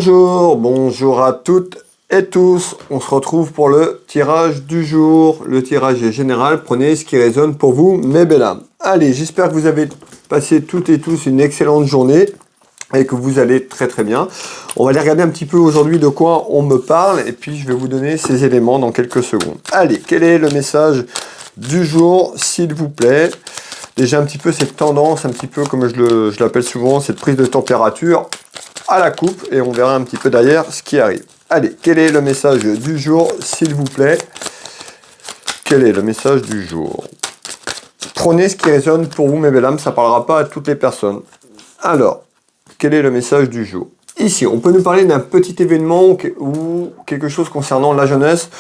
Bonjour à toutes et tous. On se retrouve pour le tirage du jour. Le tirage est général. Prenez ce qui résonne pour vous, mes belles âmes. Allez, j'espère que vous avez passé toutes et tous une excellente journée et que vous allez très très bien. On va aller regarder un petit peu aujourd'hui de quoi on me parle et puis je vais vous donner ces éléments dans quelques secondes. Allez, quel est le message du jour, s'il vous plaît? Déjà un petit peu cette tendance, un petit peu comme je l'appelle souvent, cette prise de température à la coupe et on verra un petit peu derrière ce qui arrive. Allez, quel est le message du jour, s'il vous plaît? Quel est le message du jour? Prenez ce qui résonne pour vous, mes belles âmes, ça ne parlera pas à toutes les personnes. Alors, quel est le message du jour? Ici, on peut nous parler d'un petit événement ou quelque chose concernant la jeunesse,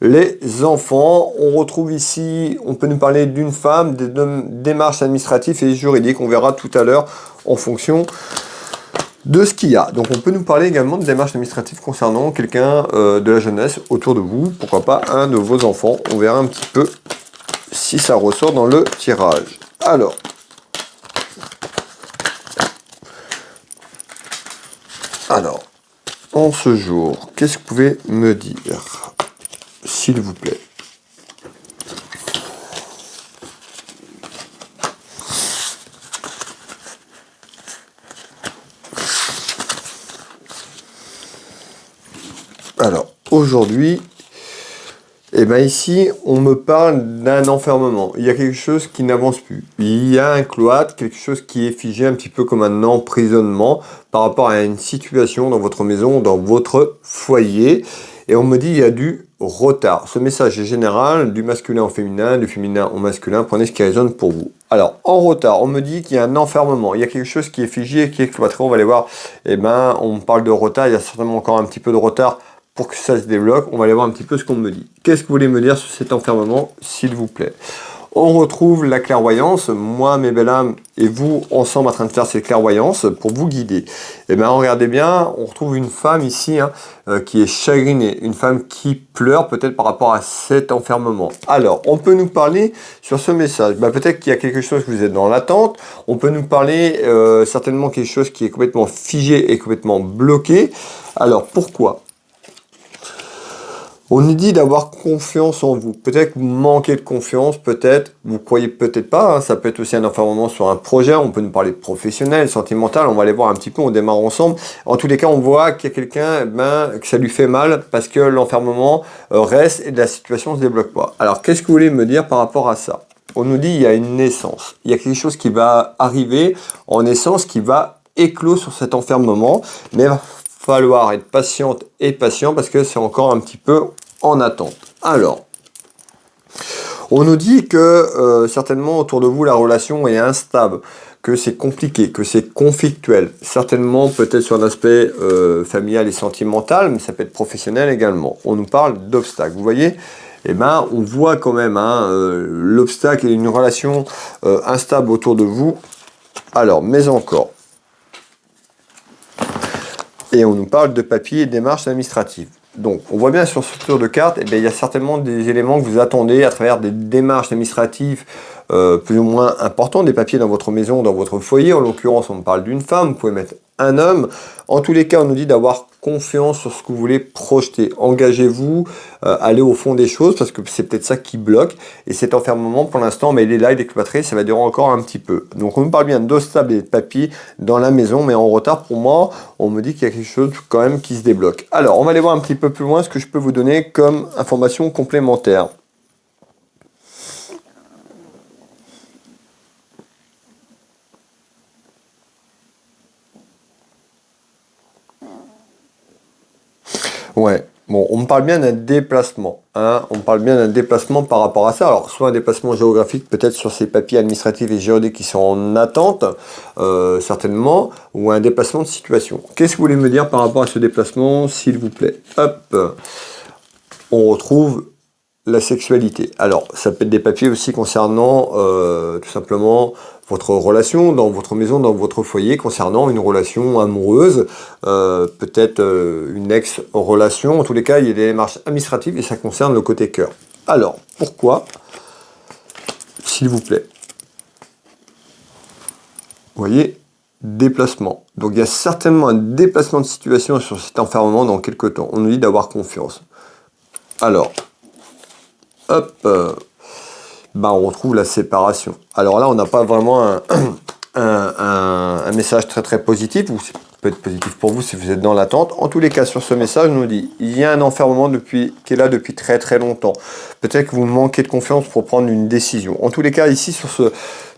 les enfants. On retrouve ici, on peut nous parler d'une femme, des démarches administratives et juridiques. On verra tout à l'heure en fonction de ce qu'il y a. Donc on peut nous parler également de démarches administratives concernant quelqu'un de la jeunesse autour de vous. Pourquoi pas un de vos enfants. On verra un petit peu si ça ressort dans le tirage. Alors, en ce jour, qu'est-ce que vous pouvez me dire, s'il vous plaît? Alors, aujourd'hui, ici, on me parle d'un enfermement. Il y a quelque chose qui n'avance plus. Il y a un cloître, quelque chose qui est figé un petit peu comme un emprisonnement par rapport à une situation dans votre maison, dans votre foyer. Et on me dit il y a du retard. Ce message est général, du masculin au féminin, du féminin au masculin. Prenez ce qui résonne pour vous. Alors, en retard, on me dit qu'il y a un enfermement. Il y a quelque chose qui est figé, qui est cloîtré. On va aller voir. On me parle de retard. Il y a certainement encore un petit peu de retard pour que ça se débloque. On va aller voir un petit peu ce qu'on me dit. Qu'est-ce que vous voulez me dire sur cet enfermement, s'il vous plaît? On retrouve la clairvoyance, moi, mes belles âmes, et vous, ensemble, en train de faire cette clairvoyance pour vous guider. Regardez bien, on retrouve une femme ici qui est chagrinée, une femme qui pleure peut-être par rapport à cet enfermement. Alors, on peut nous parler sur ce message. Peut-être qu'il y a quelque chose que vous êtes dans l'attente. On peut nous parler certainement quelque chose qui est complètement figé et complètement bloqué. Alors, pourquoi? On nous dit d'avoir confiance en vous. Peut-être que vous manquez de confiance, peut-être, vous croyez peut-être pas, ça peut être aussi un enfermement sur un projet, on peut nous parler de professionnel, sentimental, on va aller voir un petit peu, on démarre ensemble. En tous les cas, on voit qu'il y a quelqu'un, que ça lui fait mal parce que l'enfermement reste et la situation ne se débloque pas. Alors, qu'est-ce que vous voulez me dire par rapport à ça? On nous dit il y a une naissance, il y a quelque chose qui va arriver en naissance, qui va éclore sur cet enfermement, mais il va falloir être patiente et patient parce que c'est encore un petit peu en attente. Alors, on nous dit que certainement autour de vous la relation est instable, que c'est compliqué, que c'est conflictuel. Certainement peut-être sur un aspect familial et sentimental, mais ça peut être professionnel également. On nous parle d'obstacles. Vous voyez, on voit quand même l'obstacle et une relation instable autour de vous. Alors, mais encore. Et on nous parle de papier et démarches administratives. Donc, on voit bien sur ce tour de carte, il y a certainement des éléments que vous attendez à travers des démarches administratives plus ou moins importantes, des papiers dans votre maison, dans votre foyer. En l'occurrence, on me parle d'une femme, vous pouvez mettre un homme. En tous les cas, on nous dit d'avoir confiance sur ce que vous voulez projeter. Engagez-vous, allez au fond des choses, parce que c'est peut-être ça qui bloque. Et cet enfermement, pour l'instant, il est là, il est cloîtré, ça va durer encore un petit peu. Donc, on nous parle bien d'obstacles et de papier dans la maison, mais en retard, pour moi, on me dit qu'il y a quelque chose quand même qui se débloque. Alors, on va aller voir un petit peu plus loin ce que je peux vous donner comme information complémentaire. Ouais, bon, on me parle bien d'un déplacement, on me parle bien d'un déplacement par rapport à ça. Alors, soit un déplacement géographique, peut-être sur ces papiers administratifs et juridiques qui sont en attente, certainement, ou un déplacement de situation. Qu'est-ce que vous voulez me dire par rapport à ce déplacement, s'il vous plaît? Hop, on retrouve la sexualité. Alors, ça peut être des papiers aussi concernant, tout simplement, votre relation dans votre maison, dans votre foyer, concernant une relation amoureuse, peut-être une ex-relation. En tous les cas, il y a des démarches administratives et ça concerne le côté cœur. Alors, pourquoi, s'il vous plaît? Vous voyez, déplacement. Donc il y a certainement un déplacement de situation sur cet enfermement dans quelques temps. On nous dit d'avoir confiance. Alors, hop, on retrouve la séparation. Alors là, on n'a pas vraiment un message très positif, ou c'est peut être positif pour vous si vous êtes dans l'attente. En tous les cas, sur ce message, on nous dit il y a un enfermement qui est là depuis très longtemps. Peut-être que vous manquez de confiance pour prendre une décision. En tous les cas, ici, sur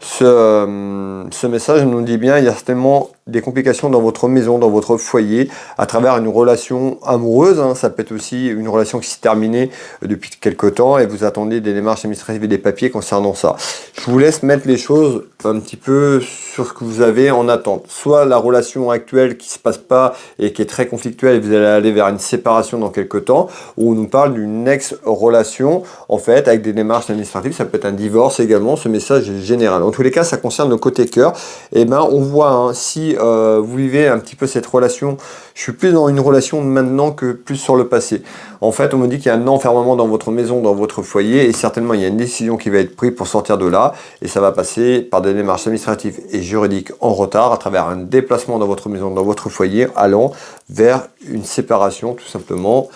ce message, on nous dit bien il y a certainement des complications dans votre maison, dans votre foyer, à travers une relation amoureuse. Ça peut être aussi une relation qui s'est terminée depuis quelque temps et vous attendez des démarches administratives et des papiers concernant ça. Je vous laisse mettre les choses un petit peu sur ce que vous avez en attente. Soit la relation actuelle qui se passe pas et qui est très conflictuelle et vous allez aller vers une séparation dans quelques temps, ou on nous parle d'une ex-relation, en fait, avec des démarches administratives. Ça peut être un divorce également. Ce message est général. En tous les cas, ça concerne le côté cœur. Et on voit si vous vivez un petit peu cette relation. Je suis plus dans une relation maintenant que plus sur le passé. En fait, on me dit qu'il y a un enfermement dans votre maison, dans votre foyer, et certainement il y a une décision qui va être prise pour sortir de là, et ça va passer par des démarches administratives et juridiques en retard, à travers un déplacement dans votre maison, dans votre foyer, allant vers une séparation tout simplement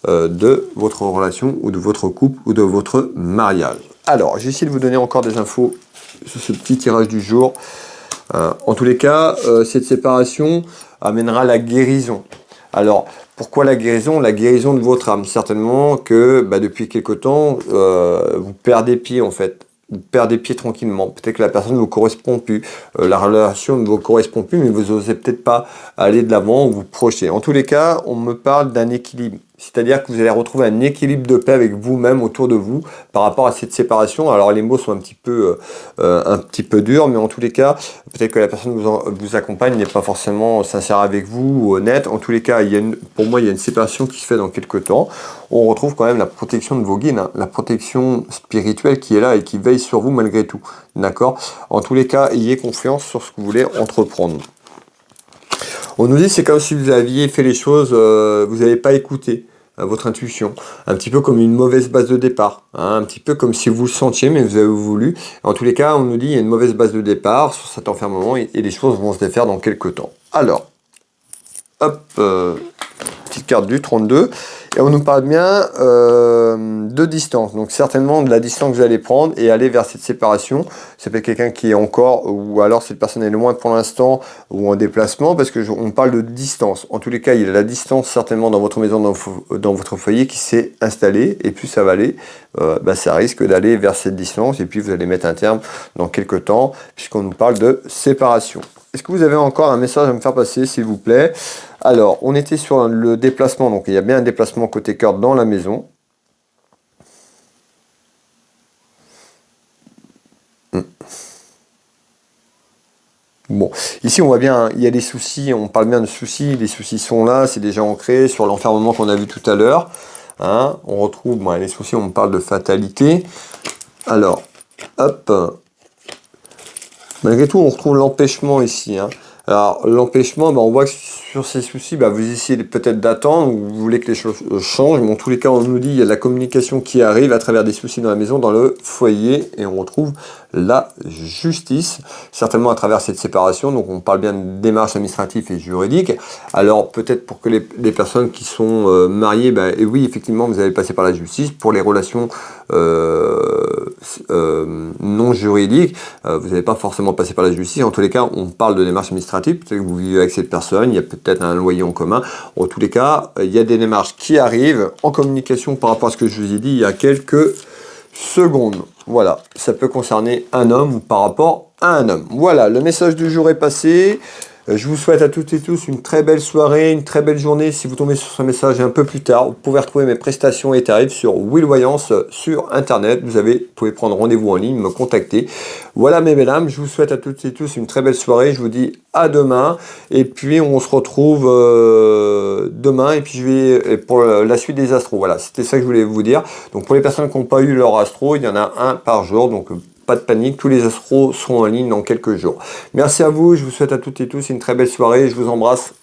de votre relation ou de votre couple ou de votre mariage. Alors, j'ai essayé de vous donner encore des infos sur ce petit tirage du jour. En tous les cas, cette séparation amènera la guérison. Alors, pourquoi la guérison? La guérison de votre âme. Certainement que depuis quelque temps, vous perdez pied en fait. Vous perdez pied tranquillement. Peut-être que la personne ne vous correspond plus. La relation ne vous correspond plus, mais vous n'osez peut-être pas aller de l'avant ou vous projeter. En tous les cas, on me parle d'un équilibre. C'est-à-dire que vous allez retrouver un équilibre de paix avec vous-même autour de vous par rapport à cette séparation. Alors les mots sont un petit peu durs, mais en tous les cas, peut-être que la personne vous accompagne n'est pas forcément sincère avec vous ou honnête. En tous les cas, pour moi, il y a une séparation qui se fait dans quelques temps. On retrouve quand même la protection de vos guides, la protection spirituelle qui est là et qui veille sur vous malgré tout. D'accord? En tous les cas, ayez confiance sur ce que vous voulez entreprendre. On nous dit c'est comme si vous aviez fait les choses, vous n'avez pas écouté votre intuition, un petit peu comme une mauvaise base de départ, un petit peu comme si vous le sentiez mais vous avez voulu. En tous les cas, on nous dit il y a une mauvaise base de départ sur cet enfermement et les choses vont se défaire dans quelques temps. Alors, hop, petite carte du 32, et on nous parle bien de distance, donc certainement de la distance que vous allez prendre et aller vers cette séparation. Ça peut être quelqu'un qui est encore, ou alors cette personne est loin pour l'instant, ou en déplacement, parce que on parle de distance. En tous les cas, il y a la distance certainement dans votre maison, dans votre foyer qui s'est installée, et plus ça va aller, ça risque d'aller vers cette distance, et puis vous allez mettre un terme dans quelques temps, puisqu'on nous parle de séparation. Est-ce que vous avez encore un message à me faire passer, s'il vous plaît? Alors, on était sur le déplacement, donc il y a bien un déplacement côté cœur dans la maison. Bon, ici on voit bien, il y a des soucis, on parle bien de soucis, les soucis sont là, c'est déjà ancré sur l'enfermement qu'on a vu tout à l'heure. On retrouve, les soucis, on parle de fatalité. Alors, hop, malgré tout, on retrouve l'empêchement ici. Alors, l'empêchement, on voit que sur ces soucis, vous essayez peut-être d'attendre, ou vous voulez que les choses changent, mais en tous les cas, on nous dit qu'il y a de la communication qui arrive à travers des soucis dans la maison, dans le foyer, et on retrouve la justice, certainement à travers cette séparation. Donc, on parle bien de démarches administratives et juridiques. Alors, peut-être pour que les personnes qui sont mariées, et oui, effectivement, vous allez passer par la justice. Pour les relations non juridiques, vous n'allez pas forcément passer par la justice. En tous les cas, on parle de démarches administratives. Peut-être que vous vivez avec cette personne, il y a peut-être un loyer en commun. En tous les cas, il y a des démarches qui arrivent en communication par rapport à ce que je vous ai dit il y a quelques secondes. Voilà, ça peut concerner un homme ou par rapport à un homme. Voilà, le message du jour est passé. Je vous souhaite à toutes et tous une très belle soirée, une très belle journée. Si vous tombez sur ce message un peu plus tard, vous pouvez retrouver mes prestations et tarifs sur Will Voyance sur Internet. Vous pouvez prendre rendez-vous en ligne, me contacter. Voilà mes belles âmes, je vous souhaite à toutes et tous une très belle soirée. Je vous dis à demain. Et puis on se retrouve demain. Et puis je vais pour la suite des astros. Voilà, c'était ça que je voulais vous dire. Donc pour les personnes qui n'ont pas eu leur astro, il y en a un par jour. Donc pas de panique, tous les astros seront en ligne dans quelques jours. Merci à vous, je vous souhaite à toutes et tous une très belle soirée, je vous embrasse.